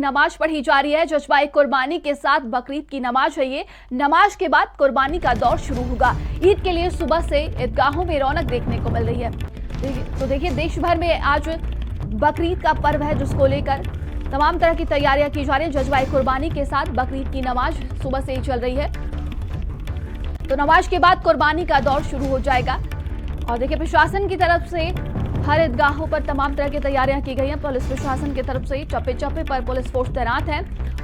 नमाज पढ़ी जा रही है। जज्बाए कुर्बानी के साथ बकरीद की नमाज है ये। नमाज के बाद कुर्बानी का दौर शुरू होगा। ईद के लिए सुबह से ईदगाहों में रौनक देखने को मिल रही है। तो देखिए, देश भर में आज बकरीद का पर्व है, जिसको लेकर तमाम तरह की तैयारियां की जा रही है। जज्बाए कुर्बानी के साथ बकरीद की नमाज सुबह से ही चल रही है। तो नमाज के बाद कुर्बानी का दौर शुरू हो जाएगा। और देखिए, प्रशासन की तरफ से हर ईदगाहों पर तमाम तरह की तैयारियां की गई हैं। पुलिस प्रशासन की तरफ से चप्पे चप्पे पर पुलिस फोर्स तैनात है।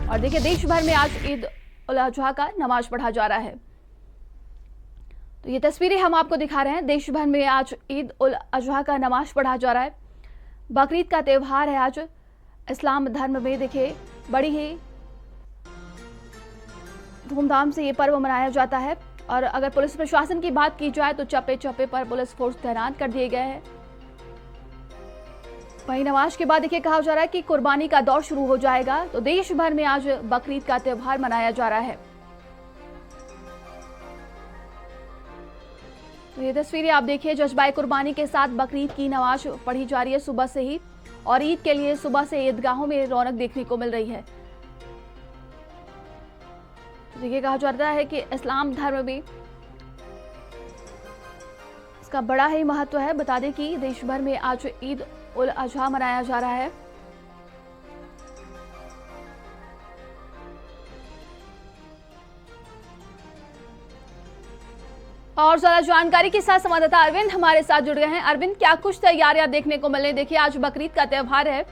और देखिए, देश भर में आज ईद उल अजहा का नमाज पढ़ा जा रहा है। तो ये तस्वीरें हम आपको दिखा रहे हैं। देश भर में आज ईद उल अजहा का नमाज पढ़ा जा रहा है। बकरीद का त्यौहार है आज। इस्लाम धर्म में देखिए बड़ी ही धूमधाम से ये पर्व मनाया जाता है। और अगर पुलिस प्रशासन की बात की जाए तो चप्पे चप्पे पर पुलिस फोर्स तैनात कर दिए गए हैं। वहीं नमाज के बाद देखिए कहा जा रहा है कि कुर्बानी का दौर शुरू हो जाएगा। तो देश भर में आज बकरीद का त्यौहार मनाया जा रहा है। तो ये तस्वीरें आप देखिए, जज्बाए कुर्बानी के साथ बकरीद की नमाज पढ़ी जा रही है सुबह से ही। और ईद के लिए सुबह से ईदगाहों में रौनक देखने को मिल रही है। देखिए, कहा जाता है कि इस्लाम धर्म में इसका बड़ा ही महत्व है। बता दें कि देश भर में आज ईद उल अजहा मनाया जा रहा है। और ज्यादा जानकारी के साथ संवाददाता अरविंद हमारे साथ जुड़ गए हैं। अरविंद, क्या कुछ तैयारियां देखने को मिले? देखिए, आज बकरीद का त्यौहार है।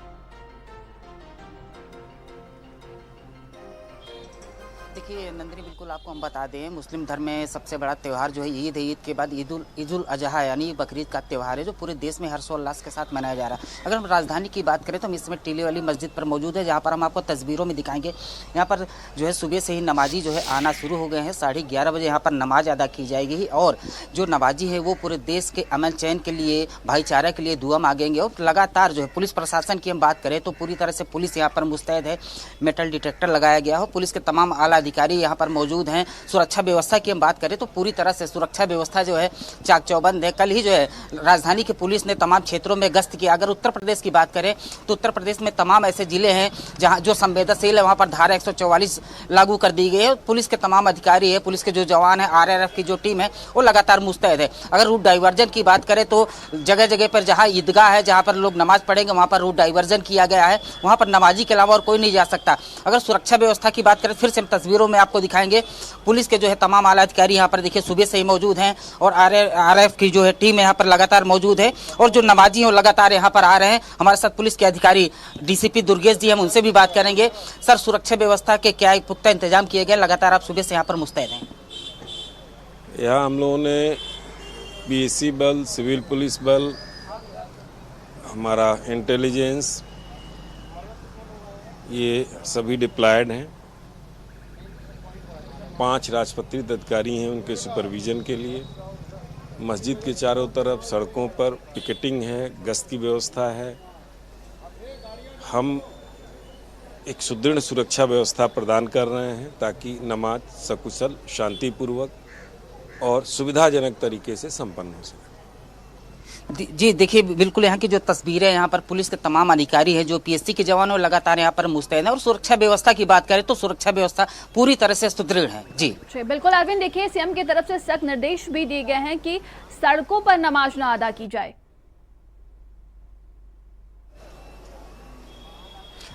देखिए नंदिनी, बिल्कुल आपको हम बता दें, मुस्लिम धर्म में सबसे बड़ा त्यौहार जो है ईद है। ईद के बाद ईद उल अजहा यानी बकरीद का त्यौहार है, जो पूरे देश में हर्षोल्लास के साथ मनाया जा रहा है। अगर हम राजधानी की बात करें तो हम इस समय टीले वाली मस्जिद पर मौजूद है, जहाँ पर हम आपको तस्वीरों में दिखाएंगे। यहाँ पर जो है सुबह से ही नमाजी जो है आना शुरू हो गए हैं। 11:30 बजे यहाँ पर नमाज अदा की जाएगी। और जो नमाजी है वो पूरे देश के अमन चैन के लिए, भाईचारा के लिए दुआ मांगेंगे। और लगातार जो है पुलिस प्रशासन की हम बात करें तो पूरी तरह से पुलिस यहाँ पर मुस्तैद है। मेटल डिटेक्टर लगाया गया हो, पुलिस के तमाम आला अधिकारी यहाँ पर मौजूद हैं। सुरक्षा व्यवस्था की हम बात करें तो पूरी तरह से सुरक्षा व्यवस्था जो है चाक चौबंद है। कल ही जो है राजधानी की पुलिस ने तमाम क्षेत्रों में गश्त किया। अगर उत्तर प्रदेश की बात करें तो उत्तर प्रदेश में तमाम ऐसे जिले हैं जहां जो संवेदनशील है, वहां पर धारा 144 लागू कर दी गई है। पुलिस के तमाम अधिकारी है, पुलिस के जो जवान है, RRF की जो टीम है वो लगातार मुस्तैद है। अगर रूट डाइवर्जन की बात करें तो जगह जगह पर जहाँ ईदगाह है, जहाँ पर लोग नमाज पढ़ेंगे, वहाँ पर रूट डाइवर्जन किया गया है। वहाँ पर नमाजी के अलावा और कोई नहीं जा सकता। अगर सुरक्षा व्यवस्था की बात करें, फिर से हम तस्वीरों में आपको दिखाएंगे। पुलिस के जो है तमाम आला अधिकारी यहाँ पर देखिए सुबह से ही मौजूद हैं। और RRF की जो है टीम यहाँ पर लगातार मौजूद है। और जो नमाजी हैं वो लगातार यहाँ पर आ रहे हैं। हमारे साथ पुलिस के अधिकारी DCP दुर्गेश जी, हम उनसे भी बात करेंगे। सर, सुरक्षा व्यवस्था के क्या पुख्ता इंतजाम किए गए? लगातार आप सुबह से यहाँ पर मुस्तैद हैं। यहाँ हम लोगों ने BSC बल, सिविल पुलिस बल, हमारा इंटेलिजेंस, ये सभी डिप्लॉयड हैं। 5 राजपत्रित अधिकारी हैं उनके सुपरविजन के लिए। मस्जिद के चारों तरफ सड़कों पर पिकेटिंग है, गश्त की व्यवस्था है। हम एक सुदृढ़ सुरक्षा व्यवस्था प्रदान कर रहे हैं ताकि नमाज सकुशल, शांतिपूर्वक और सुविधाजनक तरीके से संपन्न हो सके। जी देखिए, बिल्कुल यहाँ की जो तस्वीरें, यहाँ पर पुलिस के तमाम अधिकारी हैं, जो PSC के जवान लगातार यहाँ पर मुस्तैद हैं। और सुरक्षा व्यवस्था की बात करें तो सुरक्षा व्यवस्था पूरी तरह से सुदृढ़ है। जी बिल्कुल अरविंद, देखिए CM की तरफ से सख्त निर्देश भी दिए गए हैं कि सड़कों पर नमाज ना अदा की जाए।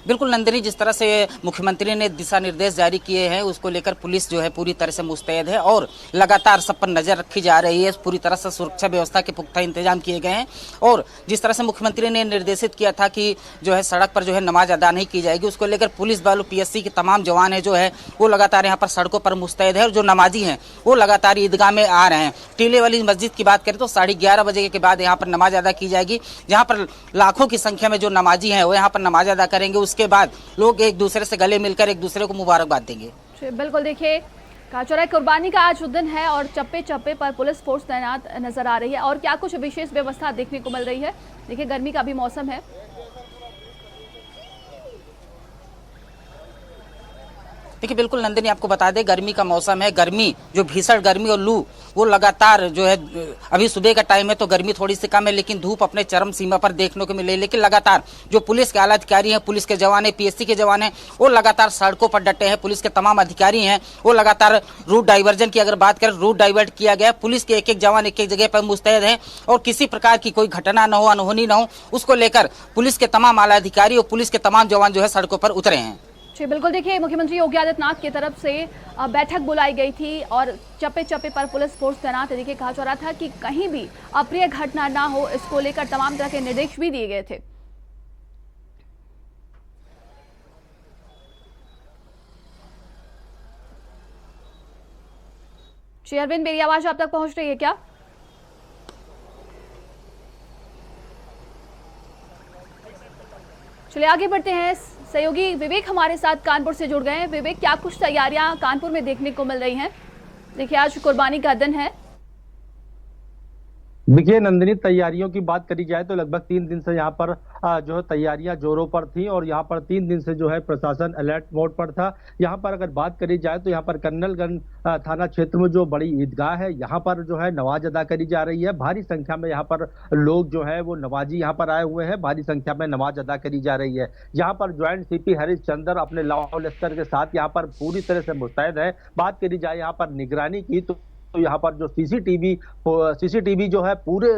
बिल्कुल नंदिनी, जिस तरह से मुख्यमंत्री ने दिशा निर्देश जारी किए हैं उसको लेकर पुलिस जो है पूरी तरह से मुस्तैद है। और लगातार सब पर नजर रखी जा रही है। पूरी तरह से सुरक्षा व्यवस्था के पुख्ता इंतजाम किए गए हैं। और जिस तरह से मुख्यमंत्री ने निर्देशित किया था कि जो है सड़क पर जो है नमाज अदा नहीं की जाएगी, उसको लेकर पुलिस बल, PSC के तमाम जवान है जो है वो लगातार यहाँ पर सड़कों पर मुस्तैद है। और जो नमाजी हैं वो लगातार ईदगाह में आ रहे हैं। टीले वाली मस्जिद की बात करें तो 11:30 बजे के बाद यहाँ पर नमाज अदा की जाएगी, जहाँ पर लाखों की संख्या में जो नमाजी हैं वो यहाँ पर नमाज अदा करेंगे। उसके बाद लोग एक दूसरे से गले मिलकर एक दूसरे को मुबारकबाद देंगे। बिल्कुल, देखिए कहा जा रहा है कुर्बानी का आज दिन है और चप्पे चप्पे पर पुलिस फोर्स तैनात नजर आ रही है। और क्या कुछ विशेष व्यवस्था देखने को मिल रही है? देखिए, गर्मी का भी मौसम है। देखिए बिल्कुल नंदिनी, आपको बता दें गर्मी का मौसम है। गर्मी जो भीषण गर्मी और लू वो लगातार जो है, अभी सुबह का टाइम है तो गर्मी थोड़ी सी कम है, लेकिन धूप अपने चरम सीमा पर देखने को मिले। लेकिन लगातार जो पुलिस के आला अधिकारी हैं, पुलिस के जवान हैं, पीएससी के जवान हैं, वो लगातार सड़कों पर डटे हैं। पुलिस के तमाम अधिकारी हैं वो लगातार रूट डाइवर्जन की अगर बात करें, रूट डाइवर्ट किया गया। पुलिस के एक एक जवान एक एक जगह पर मुस्तैद हैं और किसी प्रकार की कोई घटना न हो, अनहोनी न हो, उसको लेकर पुलिस के तमाम आला अधिकारी और पुलिस के तमाम जवान जो है सड़कों पर उतरे हैं। जी बिल्कुल, देखिए मुख्यमंत्री योगी आदित्यनाथ की तरफ से बैठक बुलाई गई थी और चप्पे चप्पे पर पुलिस फोर्स तैनात है। देखिए कहा जा रहा था कि कहीं भी अप्रिय घटना ना हो, इसको लेकर तमाम तरह के निर्देश भी दिए गए थे। जी अरविंद, मेरी आवाज आप तक पहुंच रही है क्या? चलिए आगे बढ़ते हैं। सहयोगी विवेक हमारे साथ कानपुर से जुड़ गए हैं। विवेक, क्या कुछ तैयारियां कानपुर में देखने को मिल रही हैं? देखिए आज कुर्बानी का दिन है। देखिए नंदिनी, तैयारियों की बात करी जाए तो लगभग 3 दिन से यहाँ पर जो है तैयारियां जोरों पर थी और यहाँ पर 3 दिन से जो है प्रशासन अलर्ट मोड पर था। यहाँ पर अगर बात करी जाए तो यहाँ पर कर्नलगंज थाना क्षेत्र में जो बड़ी ईदगाह है, यहाँ पर जो है नमाज अदा करी जा रही है। भारी संख्या में यहाँ पर लोग जो है वो नमाजी यहाँ पर आए हुए हैं, भारी संख्या में नमाज अदा करी जा रही है। यहाँ पर ज्वाइंट सीपी हरीश चंद्र अपने लाहौल लश्कर के साथ यहाँ पर पूरी तरह से मुस्तैद है। बात करी जाए यहाँ पर निगरानी की तो यहाँ पर जो सीसीटीवी जो है पूरे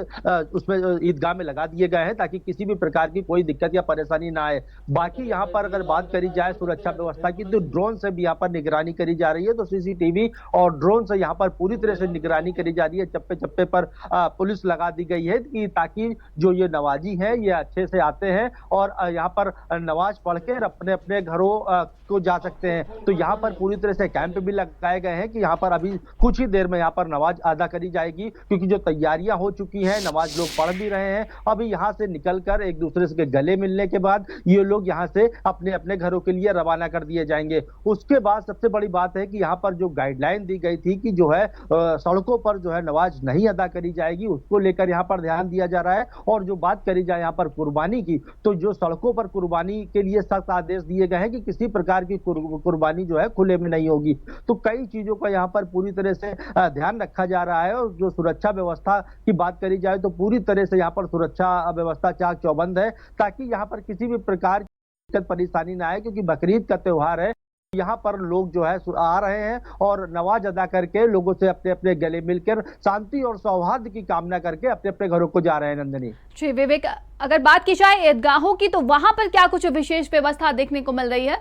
उसमें ईदगाह में लगा दिए गए हैं ताकि किसी भी प्रकार की कोई दिक्कत या परेशानी ना आए। बाकी यहाँ पर अगर बात करी जाए सुरक्षा व्यवस्था की तो ड्रोन से भी यहाँ पर निगरानी करी जा रही है। तो सीसीटीवी और ड्रोन से यहाँ पर पूरी तरह से निगरानी करी जा रही है। चप्पे चप्पे पर पुलिस लगा दी गई है कि ताकि जो ये नवाजी है ये अच्छे से आते हैं और यहाँ पर नमाज पढ़ के अपने अपने घरों को जा सकते हैं। तो यहाँ पर पूरी तरह से कैंप भी लगाए गए हैं कि यहाँ पर अभी कुछ ही देर में यहाँ पर नमाज अदा करी जाएगी, क्योंकि जो तैयारियां हो चुकी हैं, नमाज लोग पढ़ भी रहे हैं। अभी यहाँ से निकलकर एक दूसरे से गले मिलने के बाद ये लोग यहाँ से अपने अपने घरों के लिए रवाना कर दिए जाएंगे। उसके बाद सबसे बड़ी बात है कि यहाँ पर जो गाइडलाइन दी गई थी कि जो है सड़कों पर जो है नमाज नहीं अदा करी जाएगी, उसको लेकर यहाँ पर ध्यान दिया जा रहा है। और जो बात करी जाए यहाँ पर कुर्बानी की, तो जो सड़कों पर कुर्बानी के लिए सख्त आदेश दिए गए हैं कि किसी प्रकार की कुर्बानी जो है खुले में नहीं होगी। तो कई चीजों का यहाँ पर पूरी तरह से ध्यान रखा जा रहा है। और जो सुरक्षा व्यवस्था की बात करी जाए तो पूरी तरह से यहाँ पर सुरक्षा व्यवस्था चाक चौबंद है ताकि यहाँ पर किसी भी प्रकार की परेशानी ना आए, क्योंकि बकरीद का त्योहार है। यहाँ पर लोग जो है आ रहे हैं और नमाज अदा करके लोगों से अपने अपने गले मिलकर शांति और सौहार्द की कामना करके अपने अपने घरों को जा रहे हैं। नंदिनी जी विवेक, अगर बात की जाए ईदगाहों की तो वहां पर क्या कुछ विशेष व्यवस्था देखने को मिल रही है?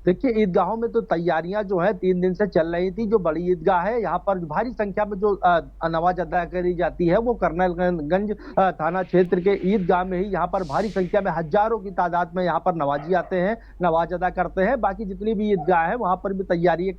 देखिए ईदगाहों में तो तैयारियां जो है 3 दिन से चल रही थी। जो बड़ी ईदगाह है यहाँ पर भारी संख्या में जो नमाज अदा करी जाती है वो कर्नलगंज थाना क्षेत्र के ईदगाह में ही यहाँ पर भारी संख्या में हजारों की तादाद में यहाँ पर नमाजी आते हैं, नमाज अदा करते हैं। बाकी जितनी भी ईदगाह है वहाँ पर भी तैयारियां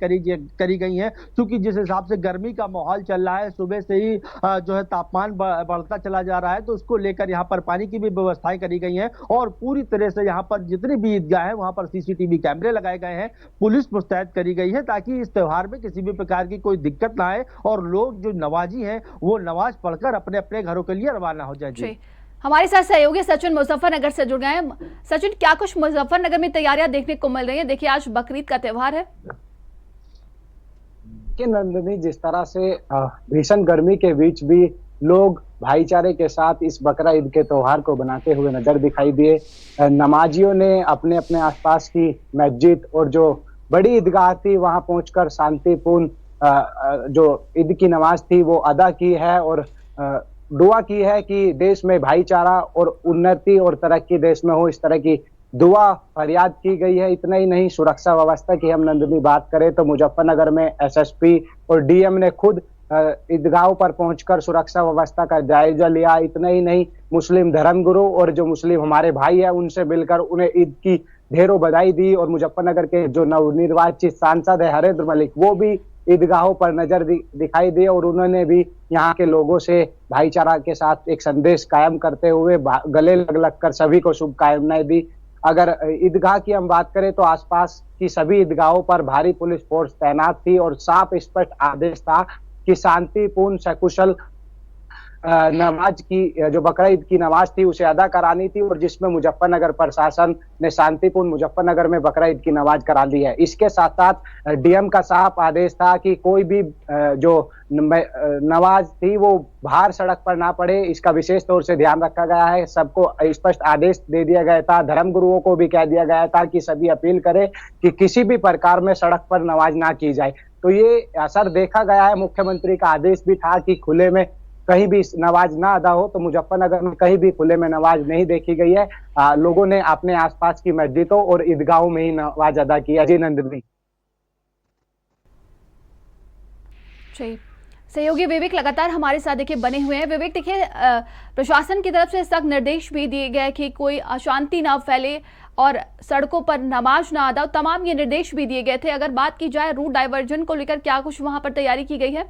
करी गई हैं, क्योंकि जिस हिसाब से गर्मी का माहौल चल रहा है, सुबह से ही जो है तापमान बढ़ता चला जा रहा है, तो उसको लेकर यहाँ पर पानी की भी व्यवस्थाएं करी गई हैं। और पूरी तरह से यहाँ पर जितनी भी ईदगाह है वहाँ पर सीसीटीवी कैमरे लगाए गए हैं, पुलिस मुस्तैद करी गई है ताकि इस त्योहार में किसी भी प्रकार की कोई दिक्कत ना आए और लोग जो नवाजी हैं वो नमाज पढ़कर अपने अपने घरों के लिए रवाना हो जाए। जी हमारे साथ सहयोगी सचिन मुजफ्फरनगर से जुड़ गए हैं। सचिन, क्या कुछ मुजफ्फरनगर में तैयारियां देखने को मिल रही है? देखिए आज बकरीद का त्योहार है। नंदिनी, जिस तरह से भीषण गर्मी के बीच भी लोग भाईचारे के साथ इस बकरा ईद के त्योहार को बनाते हुए नजर दिखाई दिए। नमाजियों ने अपने अपने आसपास की मस्जिद और जो बड़ी ईदगाह थी वहां पहुंचकर शांतिपूर्ण जो ईद की नमाज थी वो अदा की है और दुआ की है कि देश में भाईचारा और उन्नति और तरक्की देश में हो, इस तरह की दुआ फरियाद की गई है। इतना ही नहीं, सुरक्षा व्यवस्था की हम नंदिनी बात करें तो मुजफ्फरनगर में एसएसपी और डीएम ने खुद ईदगाहों पर पहुंचकर सुरक्षा व्यवस्था का जायजा लिया। इतना ही नहीं, मुस्लिम धर्मगुरु और जो मुस्लिम हमारे भाई है उनसे मिलकर उन्हें ईद की ढेरों बधाई दी। और मुजफ्फरनगर के जो नवनिर्वाचित सांसद है हरेंद्र मलिक, वो भी ईदगाहों पर नजर दिखाई दिए और उन्होंने भी यहाँ के लोगों से भाईचारा के साथ एक संदेश कायम करते हुए गले लग कर सभी को शुभकामनाएं दी। अगर ईदगाह की हम बात करें तो आसपास की सभी ईदगाहों पर भारी पुलिस फोर्स तैनात थी और साफ स्पष्ट आदेश था कि शांतिपूर्ण सकुशल नमाज की जो बकरा ईद की नमाज थी उसे अदा करानी थी, और जिसमें मुजफ्फरनगर प्रशासन ने शांतिपूर्ण मुजफ्फरनगर में बकरा ईद की नमाज करा दी है। इसके साथ साथ डीएम का साफ आदेश था कि कोई भी जो नमाज थी वो बाहर सड़क पर ना पड़े, इसका विशेष तौर से ध्यान रखा गया है। सबको स्पष्ट आदेश दे दिया गया था, धर्म गुरुओं को भी कह दिया गया था कि सभी अपील करें कि किसी भी प्रकार में सड़क पर नमाज ना की जाए। तो ये असर देखा गया है। मुख्यमंत्री का आदेश भी था कि खुले में कहीं भी नमाज ना अदा हो, तो मुजफ्फरनगर में कहीं भी खुले में नमाज नहीं देखी गई है। लोगों ने अपने आसपास की मस्जिदों और ईदगाहों में ही नमाज अदा की है। जी नंदिनी। जी, सहयोगी विवेक लगातार हमारे साथ देखिए बने हुए हैं। विवेक देखिए, प्रशासन की तरफ से सख्त निर्देश भी दिए गए कि कोई अशांति ना फैले और सड़कों पर नमाज ना अदा, तमाम ये निर्देश भी दिए गए थे। अगर बात की जाए रूट डाइवर्जन को लेकर, क्या कुछ वहां पर तैयारी की गई है?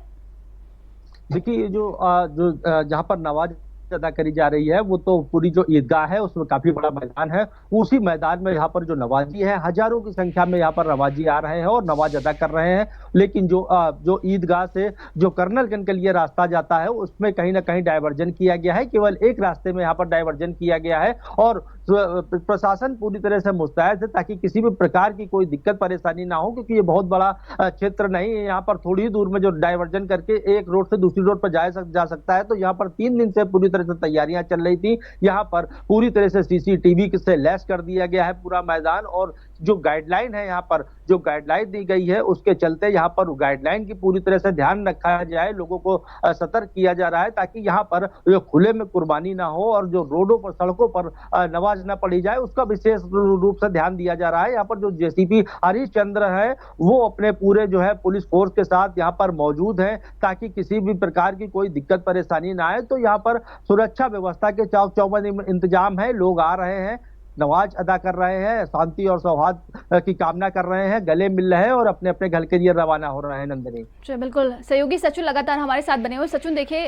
देखिए जहाँ पर नमाज अदा करी जा रही है वो तो पूरी जो ईदगाह है उसमें काफी बड़ा मैदान है। उसी मैदान में यहाँ पर जो नमाजी है, हजारों की संख्या में यहाँ पर नमाजी आ रहे हैं और नमाज अदा कर रहे हैं। लेकिन जो ईदगाह से जो कर्नलगंज के लिए रास्ता जाता है उसमें कहीं ना कहीं डायवर्जन किया गया है। केवल एक रास्ते में यहाँ पर डायवर्जन किया गया है और प्रशासन पूरी तरह से मुस्तैद है ताकि किसी भी प्रकार की कोई दिक्कत परेशानी ना हो, क्योंकि ये बहुत बड़ा क्षेत्र नहीं है। यहाँ पर थोड़ी दूर में जो डायवर्जन करके एक रोड से दूसरी रोड पर जा सकता है। तो यहाँ पर 3 दिन से पूरी तरह से तैयारियां चल रही थी। यहाँ पर पूरी तरह से सीसीटीवी से लैस कर दिया गया है पूरा मैदान, और जो गाइडलाइन है यहाँ पर जो गाइडलाइन दी गई है उसके चलते यहाँ पर गाइडलाइन की पूरी तरह से ध्यान रखा जाए, लोगों को सतर्क किया जा रहा है ताकि यहाँ पर जो खुले में कुर्बानी ना हो और जो रोडों पर सड़कों पर नमाज न पढ़ी जाए उसका विशेष रूप से ध्यान दिया जा रहा है। यहाँ पर जो जेसीपी हरीश चंद्र है वो अपने पूरे जो है पुलिस फोर्स के साथ यहाँ पर मौजूद है ताकि किसी भी प्रकार की कोई दिक्कत परेशानी ना आए। तो यहाँ पर सुरक्षा व्यवस्था के चाक चौबंद इंतजाम है। लोग आ रहे हैं, नमाज अदा कर रहे हैं, शांति और सौहार्द की कामना कर रहे हैं, गले मिल रहे हैं और अपने अपने घर के लिए रवाना हो रहे हैं। नंदिनी जी बिल्कुल, सहयोगी सचिन लगातार हमारे साथ बने हुए। सचिन देखिए,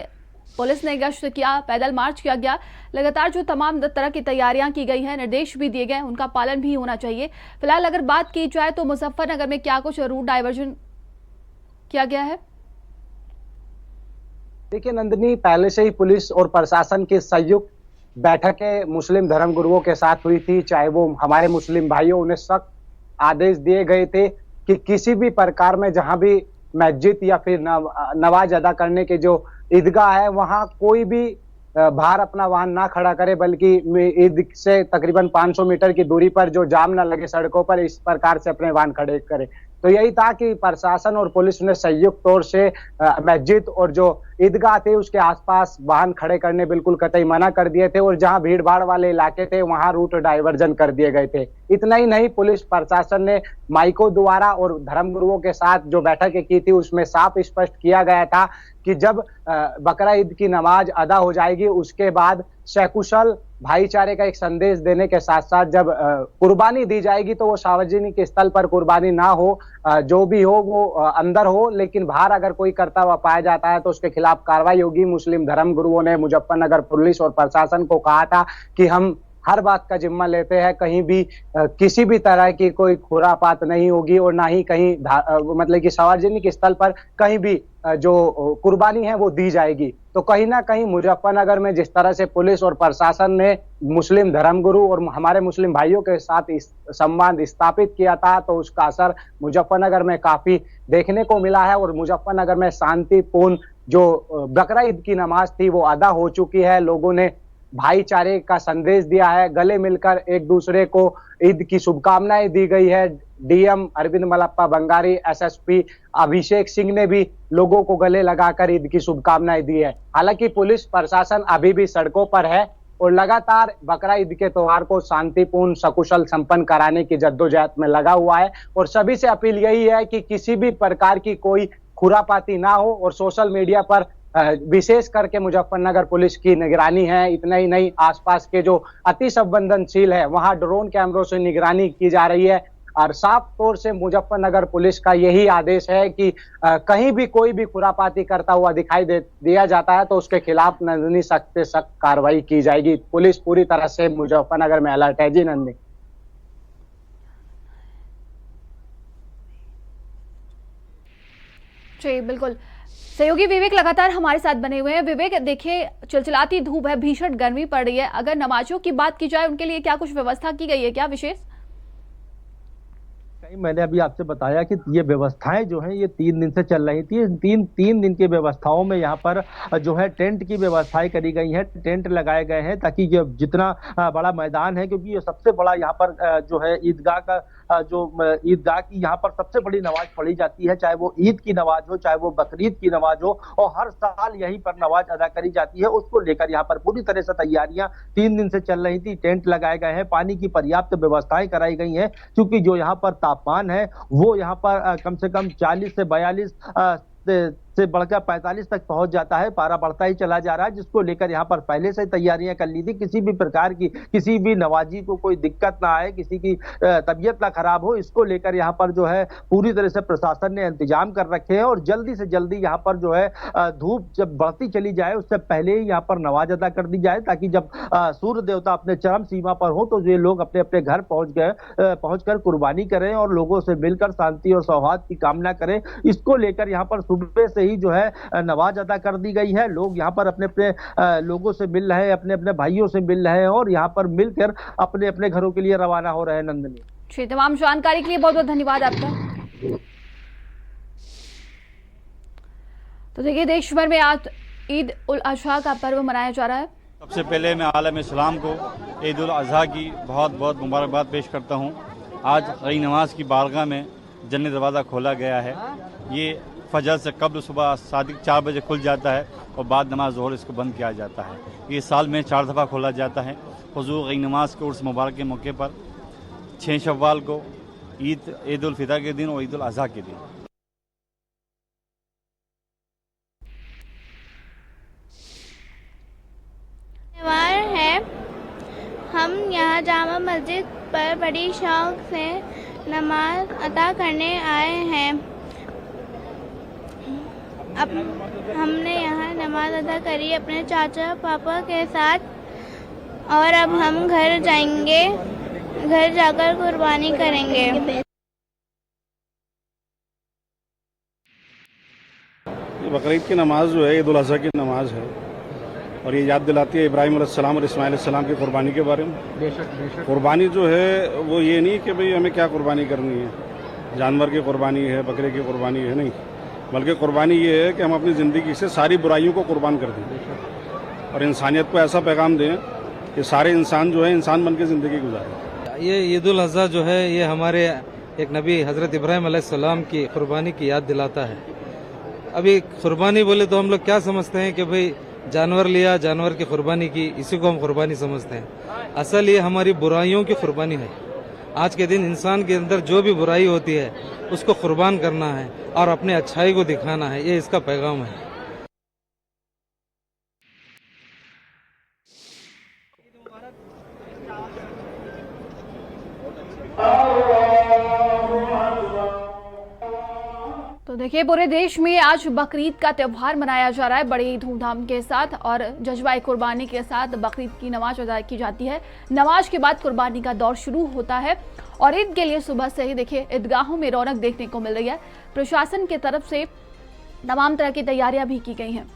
पुलिस ने गश्त किया, पैदल मार्च किया गया, लगातार जो तमाम तरह की तैयारियां की गई हैं, निर्देश भी दिए गए, उनका पालन भी होना चाहिए। फिलहाल अगर बात की जाए तो मुजफ्फरनगर में क्या कुछ रूट डाइवर्जन किया गया है? देखिए नंदिनी, पहले से ही पुलिस और प्रशासन की संयुक्त बैठकें मुस्लिम धर्मगुरुओं के साथ हुई थी। चाहे वो हमारे मुस्लिम भाइयों, उन्हें सख्त आदेश दिए गए थे कि किसी भी प्रकार में जहां भी मस्जिद या फिर नमाज अदा करने के जो ईदगाह है वहां कोई भी बाहर अपना वाहन ना खड़ा करे, बल्कि ईद से तकरीबन 500 मीटर की दूरी पर जो जाम ना लगे सड़कों पर, इस प्रकार से अपने वाहन खड़े करे। तो यही था कि प्रशासन और पुलिस ने संयुक्त तौर से मस्जिद और जो ईदगाह थे उसके आसपास वाहन खड़े करने बिल्कुल कतई मना कर दिए थे, और जहां भीड़ भाड़ वाले इलाके थे वहां रूट डाइवर्जन कर दिए गए थे। इतना ही नहीं, पुलिस प्रशासन ने माइको द्वारा और धर्मगुरुओं के साथ जो बैठकें की थी उसमें साफ स्पष्ट किया गया था कि जब बकरा ईद की नमाज अदा हो जाएगी उसके बाद सकुशल भाईचारे का एक संदेश देने के साथ साथ जब कुर्बानी दी जाएगी तो वो सार्वजनिक स्थल पर कुर्बानी ना हो, जो भी हो वो अंदर हो, लेकिन बाहर अगर कोई करता हुआ पाया जाता है तो उसके खिलाफ कार्रवाई होगी। मुस्लिम धर्मगुरुओं ने मुजफ्फरनगर पुलिस और प्रशासन को कहा था कि हम हर बात का जिम्मा लेते हैं, कहीं भी किसी भी तरह की कोई खुरापात नहीं होगी और ना ही कहीं मतलब कि सार्वजनिक स्थल पर कहीं भी जो कुर्बानी है वो दी जाएगी। तो कहीं ना कहीं मुजफ्फरनगर में जिस तरह से पुलिस और प्रशासन ने मुस्लिम धर्मगुरु और हमारे मुस्लिम भाइयों के साथ संवाद स्थापित किया था, तो उसका असर मुजफ्फरनगर में काफी देखने को मिला है और मुजफ्फरनगर में शांतिपूर्ण जो बकरा ईद की नमाज थी वो अदा हो चुकी है। लोगों ने भाईचारे का संदेश दिया है, गले मिलकर एक दूसरे को ईद की शुभकामनाएं दी गई है। डीएम अरविंद मलप्पा बंगारी, एसएसपी अभिषेक सिंह ने भी लोगों को गले लगाकर ईद की शुभकामनाएं दी है। हालांकि पुलिस प्रशासन अभी भी सड़कों पर है और लगातार बकरा ईद के त्योहार को शांतिपूर्ण सकुशल संपन्न कराने की जद्दोजहद में लगा हुआ है और सभी से अपील यही है कि किसी भी प्रकार की कोई खुरापाती ना हो और सोशल मीडिया पर विशेष करके मुजफ्फरनगर पुलिस की निगरानी है। इतना ही नहीं, आसपास के जो अति संवेदनशील है वहां ड्रोन कैमरों से निगरानी की जा रही है और साफ तौर से मुजफ्फरनगर पुलिस का यही आदेश है कि कहीं भी कोई भी खुरापाती करता हुआ दिखाई दिया जाता है तो उसके खिलाफ नंदिनी सख्त से सख्त कार्रवाई की जाएगी। पुलिस पूरी तरह से मुजफ्फरनगर में अलर्ट है। जी नंदिनी। जी बिल्कुल, सहयोगी विवेक लगातार हमारे साथ बने हुए हैं। विवेक, देखिए चिलचिलाती धूप है, भीषण गर्मी पड़ रही है। अगर नमाजियों की बात की जाए, उनके लिए क्या कुछ व्यवस्था की गई है, क्या विशेष? मैंने अभी आपसे बताया कि ये व्यवस्थाएं जो हैं ये 3 दिन से चल रही थी। तीन दिन की व्यवस्थाओं में यहाँ पर जो है टेंट की व्यवस्थाएं करी गई हैं, टेंट लगाए गए हैं ताकि ये जितना बड़ा मैदान है, क्योंकि ये सबसे बड़ा यहाँ पर जो है ईदगाह का ईदगाह की यहाँ पर सबसे बड़ी नमाज पढ़ी जाती है, चाहे वो ईद की नमाज हो, चाहे वो बकरीद की नमाज हो, और हर साल यहीं पर नमाज अदा करी जाती है। उसको लेकर यहाँ पर पूरी तरह से तैयारियां 3 दिन से चल रही थी। टेंट लगाए गए हैं, पानी की पर्याप्त व्यवस्थाएं कराई गई हैं, क्योंकि जो यहाँ पर तापमान है वो यहाँ पर कम से कम 40 से 42 से बढ़कर 45 तक पहुंच जाता है। पारा बढ़ता ही चला जा रहा है, जिसको लेकर यहाँ पर पहले से तैयारियां कर ली थी। किसी भी प्रकार की किसी भी नवाजी को कोई दिक्कत ना आए, किसी की तबीयत ना खराब हो, इसको लेकर यहाँ पर जो है पूरी तरह से प्रशासन ने इंतजाम कर रखे हैं। और जल्दी से जल्दी यहाँ पर जो है धूप जब बढ़ती चली जाए उससे पहले ही यहाँ पर नमाज अदा कर दी जाए, ताकि जब सूर्य देवता अपने चरम सीमा पर हो तो ये लोग अपने अपने घर पहुंचकर कुर्बानी करें और लोगों से मिलकर शांति और सौहार्द की कामना करें। इसको लेकर यहाँ पर सुबह से ही जो है नमाज अदा कर दी गई है। लोग यहाँ पर अपने अपने लोगों से मिल रहे हैं, अपने अपने भाइयों से मिल रहे हैं और यहाँ पर मिलकर अपने अपने घरों के लिए रवाना हो रहे हैं। नंदिनी जी, तमाम जानकारी के लिए बहुत बहुत धन्यवाद आपका। तो देखिए, देश भर में आज ईद उल अजहा का पर्व मनाया जा रहा है। सबसे पहले मैं आलम इस्लाम को ईद उल अजहा की बहुत बहुत मुबारकबाद पेश करता हूँ। आज रई नमाज की बारगाह में जन्नत दरवाज़ा खोला गया है। ये फजर से कब्ल सुबह सादिक 4 बजे खुल जाता है और बाद नमाज ज़ोहर इसको बंद किया जाता है। ये साल में 4 दफ़ा खोला जाता है। हुज़ूर रई नमाज के उर्स मुबारक के मौके पर 6 शव्वाल को ईद उल फितर के दिन और ईद उल अजहा के दिन। त्यौहार है, हम यहाँ जामा मस्जिद पर बड़ी शौक से नमाज अदा करने आए हैं। अब हमने यहाँ नमाज अदा करी अपने चाचा पापा के साथ और अब हम घर जाएंगे, घर जाकर कुर्बानी करेंगे। बकरीद की नमाज जो है ईद उल अज़हा की नमाज है और ये याद दिलाती है इब्राहिम अलैहिस्सलाम और इस्माइल अलैहिस्सलाम की कुर्बानी के बारे में। कुर्बानी जो है वो ये नहीं कि भाई हमें क्या कुर्बानी करनी है, जानवर की कुर्बानी है, बकरे की कुर्बानी है, नहीं, बल्कि कुर्बानी ये है कि हम अपनी ज़िंदगी से सारी बुराइयों को कुर्बान कर दें और इंसानियत को ऐसा पैगाम दें कि सारे इंसान जो है इंसान बन के ज़िंदगी गुजारें। ये ईद उल अज़हा जो है ये हमारे एक नबी हज़रत इब्राहिम अलैहिस्सलाम की कुर्बानी की याद दिलाता है। अभी कुर्बानी बोले तो हम लोग क्या समझते हैं कि भाई जानवर लिया, जानवर की कुर्बानी की, इसी को हम कुर्बानी समझते हैं। असल ये हमारी बुराइयों की कुर्बानी है। आज के दिन इंसान के अंदर जो भी बुराई होती है उसको कुर्बान करना है और अपने अच्छाई को दिखाना है, ये इसका पैगाम है। तो देखिए, पूरे देश में आज बकरीद का त्यौहार मनाया जा रहा है बड़ी धूमधाम के साथ और जज्बाए कुर्बानी के साथ बकरीद की नमाज अदा की जाती है। नमाज के बाद कुर्बानी का दौर शुरू होता है और ईद के लिए सुबह से ही देखिए ईदगाहों में रौनक देखने को मिल रही है। प्रशासन की तरफ से तमाम तरह की तैयारियां भी की गई हैं।